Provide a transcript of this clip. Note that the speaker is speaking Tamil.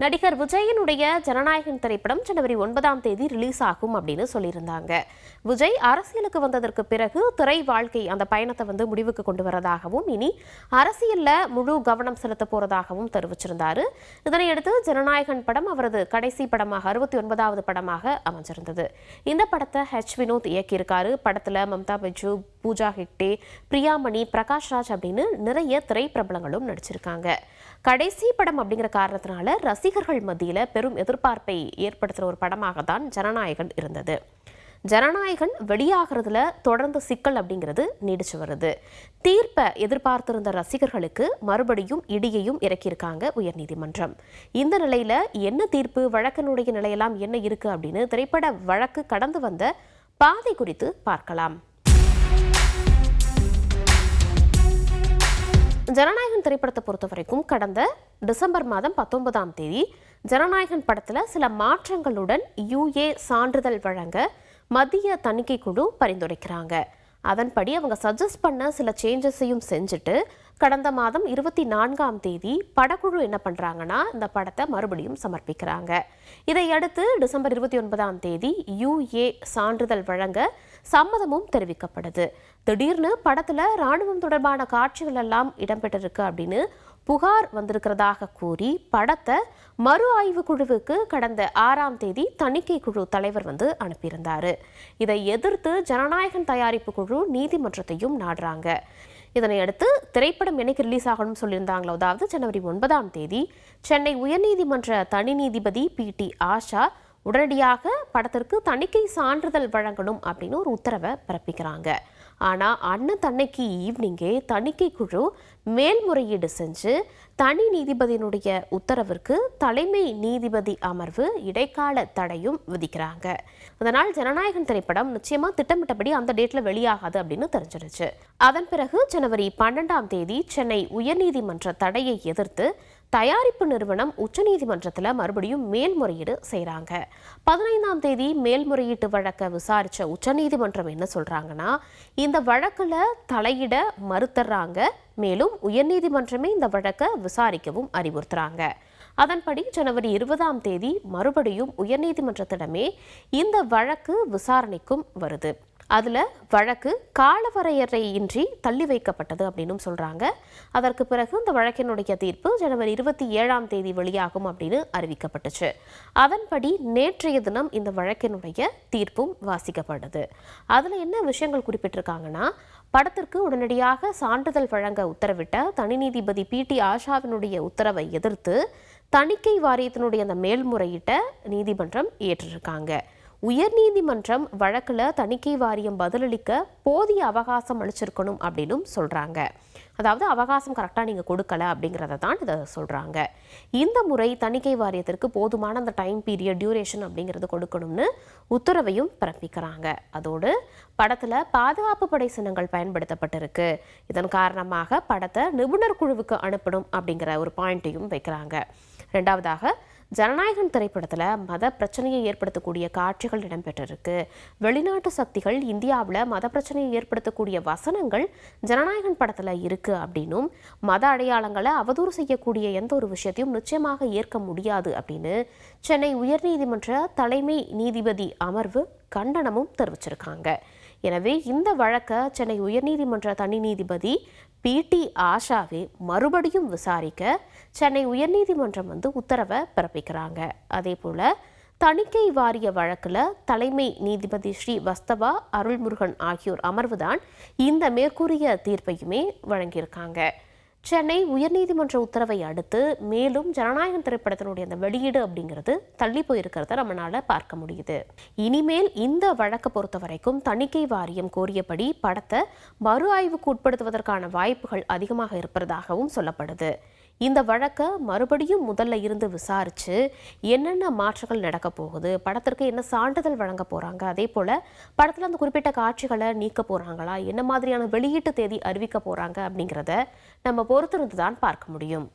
நடிகர் விஜயினுடைய ஜனநாயகன் திரைப்படம் ஜனவரி 9ஆம் தேதி ரிலீஸ் ஆகும் அப்படின்னு சொல்லியிருந்தாங்க. விஜய் அரசியலுக்கு வந்ததற்கு பிறகு திரை வாழ்க்கை அந்த பயணத்தை முடிவுக்கு கொண்டு வரதாகவும் இனி அரசியல்ல முழு கவனம் செலுத்த போறதாகவும் தெரிவிச்சிருந்தாரு. இதனையடுத்து ஜனநாயகன் படம் அவரது கடைசி படமாக 69வது படமாக அமைஞ்சிருந்தது. இந்த படத்தை வினோத் இயக்கியிருக்காரு. படத்துல மம்தா பஜ்ஜு, பூஜா ஹெக்டே, பிரியாமணி, பிரகாஷ் ராஜ் அப்படின்னு நிறைய திரை பிரபலங்களும் நடிச்சிருக்காங்க. கடைசி படம் அப்படிங்கிற காரணத்தினால ரசிகர்கள் மத்தியில பெரும் எதிர்பார்ப்பை ஏற்படுத்துகிற ஒரு படமாக தான் ஜனநாயகன் இருந்தது. ஜனநாயகன் வெளியாகிறதுல தொடர்ந்து சிக்கல் அப்படிங்கிறது நீடிச்சு வருது. தீர்ப்பை எதிர்பார்த்திருந்த ரசிகர்களுக்கு மறுபடியும் இடியையும் இறக்கியிருக்காங்க உயர்நீதிமன்றம். இந்த நிலையில என்ன தீர்ப்பு, வழக்கினுடைய நிலையெல்லாம் என்ன இருக்கு அப்படின்னு திரைப்பட வழக்கு கடந்து வந்த பாதை குறித்து பார்க்கலாம். ஜனநாயகன் திரைப்படத்தை பொறுத்த வரைக்கும் கடந்த டிசம்பர் மாதம் 19ஆம் தேதி ஜனநாயகன் படத்துல சில மாற்றங்களுடன் UA சான்றிதழ் வழங்க மத்திய தணிக்கை குழு பரிந்துரைக்கிறாங்க. அதன்படி அவங்க சஜஸ்ட் பண்ண சில சேஞ்சஸையும் செஞ்சுட்டு கடந்த மாதம் 24ஆம் தேதி படக்குழு என்ன பண்றாங்கன்னா இந்த படத்தை மறுபடியும் சமர்ப்பிக்கிறாங்க. இதையடுத்து டிசம்பர் 29ஆம் தேதி UA சான்றிதழ் வழங்க சம்மதமும் தெரிவிக்கப்படுது. திடீர்னு படத்துல ராணுவம் தொடர்பான காட்சிகள் எல்லாம் இடம்பெற்றிருக்கு அப்படின்னு புகார் வந்திருக்கிறதாக கூறி படத்தை மறு ஆய்வு குழுவுக்கு கடந்த 6ஆம் தேதி தணிக்கை குழு தலைவர் அனுப்பியிருந்தாரு. இதை எதிர்த்து ஜனநாயகன் தயாரிப்பு குழு நீதிமன்றத்தையும் நாடுறாங்க. இதனையடுத்து திரைப்படம் என்னைக்கு ரிலீஸ் ஆகணும்னு சொல்லியிருந்தாங்களோ, அதாவது ஜனவரி 9ஆம் தேதி சென்னை உயர்நீதிமன்ற தனி நீதிபதி PT ஆஷா உடனடியாக படத்திற்கு தணிக்கை சான்றிதழ் வழங்கணும் அப்படின்னு ஒரு உத்தரவை பிறப்பிக்கிறாங்க. ஆனால் அன்னைக்கு ஈவினிங்கே தணிக்கை குழு மேல்முறையீடு செஞ்சு தனி நீதிபதியினுடைய உத்தரவிற்கு தலைமை நீதிபதி அமர்வு இடைக்கால தடையும் விதிக்கிறாங்க. அதனால் ஜனநாயகன் திரைப்படம் நிச்சயமா திட்டமிட்டபடி அந்த டேட்ல வெளியாகாது அப்படின்னு தெரிஞ்சிருச்சு. அதன் பிறகு ஜனவரி 12ஆம் தேதி சென்னை உயர்நீதிமன்ற தடையை எதிர்த்து தயாரிப்பு நிறுவனம் உச்சநீதிமன்றத்தில் மறுபடியும் மேல்முறையீடு செய்கிறாங்க. 15ஆம் தேதி மேல்முறையீட்டு வழக்கை விசாரித்த உச்சநீதிமன்றம் என்ன சொல்கிறாங்கன்னா, இந்த வழக்கில் தலையிட மறுத்துறாங்க. மேலும் உயர்நீதிமன்றமே இந்த வழக்கை விசாரிக்கவும் அறிவுறுத்துறாங்க. அதன்படி ஜனவரி 20ஆம் தேதி மறுபடியும் உயர்நீதிமன்றத்திடமே இந்த வழக்கு விசாரணைக்கும் வருது. அதில் வழக்கு காலவரையறையின்றி தள்ளி வைக்கப்பட்டது அப்படின்னு சொல்கிறாங்க. அதற்கு பிறகு இந்த வழக்கினுடைய தீர்ப்பு ஜனவரி 27ஆம் தேதி வெளியாகும் அப்படின்னு அறிவிக்கப்பட்டுச்சு. அதன்படி நேற்றைய தினம் இந்த வழக்கினுடைய தீர்ப்பும் வாசிக்கப்படுது. அதில் என்ன விஷயங்கள் குறிப்பிட்டிருக்காங்கன்னா, படத்திற்கு உடனடியாக சான்றிதழ் வழங்க உத்தரவிட்ட தனி நீதிபதி PT ஆஷாவினுடைய உத்தரவை எதிர்த்து தணிக்கை வாரியத்தினுடைய அந்த மேல்முறையீட்டை நீதிமன்றம் ஏற்றிருக்காங்க. உயர்நீதிமன்றம் வழக்கில் தணிக்கை வாரியம் பதிலளிக்க போதிய அவகாசம் அளிச்சிருக்கணும் அப்படின்னும் சொல்கிறாங்க. அதாவது அவகாசம் கரெக்டாக நீங்கள் கொடுக்கல அப்படிங்கிறத தான் இதை சொல்கிறாங்க. இந்த முறை தணிக்கை வாரியத்திற்கு போதுமான அந்த டைம் பீரியட், டியூரேஷன் அப்படிங்கிறது கொடுக்கணும்னு உத்தரவையும் பிறப்பிக்கிறாங்க. அதோடு படத்தில் பாதுகாப்பு படை சின்னங்கள் பயன்படுத்தப்பட்டிருக்கு. இதன் காரணமாக படத்தை நிபுணர் குழுவுக்கு அனுப்பணும் அப்படிங்கிற ஒரு பாயிண்ட்டையும் வைக்கிறாங்க. ரெண்டாவதாக, ஜனநாயகன் திரைப்படத்தில் மத பிரச்சனையை ஏற்படுத்தக்கூடிய காட்சிகள் இடம்பெற்றிருக்கு. வெளிநாட்டு சக்திகள் இந்தியாவில் மத பிரச்சனையை ஏற்படுத்தக்கூடிய வசனங்கள் ஜனநாயகன் படத்தில் இருக்கு அப்படின்னும், மத அடையாளங்களை அவதூறு செய்யக்கூடிய எந்த ஒரு விஷயத்தையும் நிச்சயமாக ஏற்க முடியாது அப்படின்னு சென்னை உயர்நீதிமன்ற தலைமை நீதிபதி அமர்வு கண்டனமும் தெரிவிச்சிருக்காங்க. எனவே இந்த வழக்கை சென்னை உயர்நீதிமன்ற தனி நீதிபதி PT ஆஷாவே மறுபடியும் விசாரிக்க சென்னை உயர்நீதிமன்றம் உத்தரவை பிறப்பிக்கிறாங்க. அதே போல தணிக்கை வாரிய வழக்கில் தலைமை நீதிபதி ஸ்ரீவஸ்தவா, அருள்முருகன் ஆகியோர் அமர்வுதான் இந்த மேற்கூறிய தீர்ப்பையுமே வழங்கியிருக்காங்க. சென்னை உயர்நீதிமன்ற உத்தரவை அடுத்து மேலும் ஜனநாயகன் திரைப்படத்தினுடைய அந்த வெளியீடு அப்படிங்கிறது தள்ளி போயிருக்கிறத நம்மளால பார்க்க முடியுது. இனிமேல் இந்த வழக்கை பொறுத்த வரைக்கும் தணிக்கை வாரியம் கோரியபடி படத்தை மறு ஆய்வுக்கு உட்படுத்துவதற்கான வாய்ப்புகள் அதிகமாக இருப்பதாகவும் சொல்லப்படுது. இந்த வழக்கை மறுபடியும் முதல்ல இருந்து விசாரித்து என்னென்ன மாற்றங்கள் நடக்க போகுது, படத்திற்கு என்ன சான்றிதழ் வழங்க போகிறாங்க, அதே போல் படத்தில் அந்த குறிப்பிட்ட காட்சிகளை நீக்க போகிறாங்களா, என்ன மாதிரியான வெளியீட்டு தேதி அறிவிக்க போகிறாங்க அப்படிங்கிறத நம்ம பொறுத்திருந்து தான் பார்க்க முடியும்.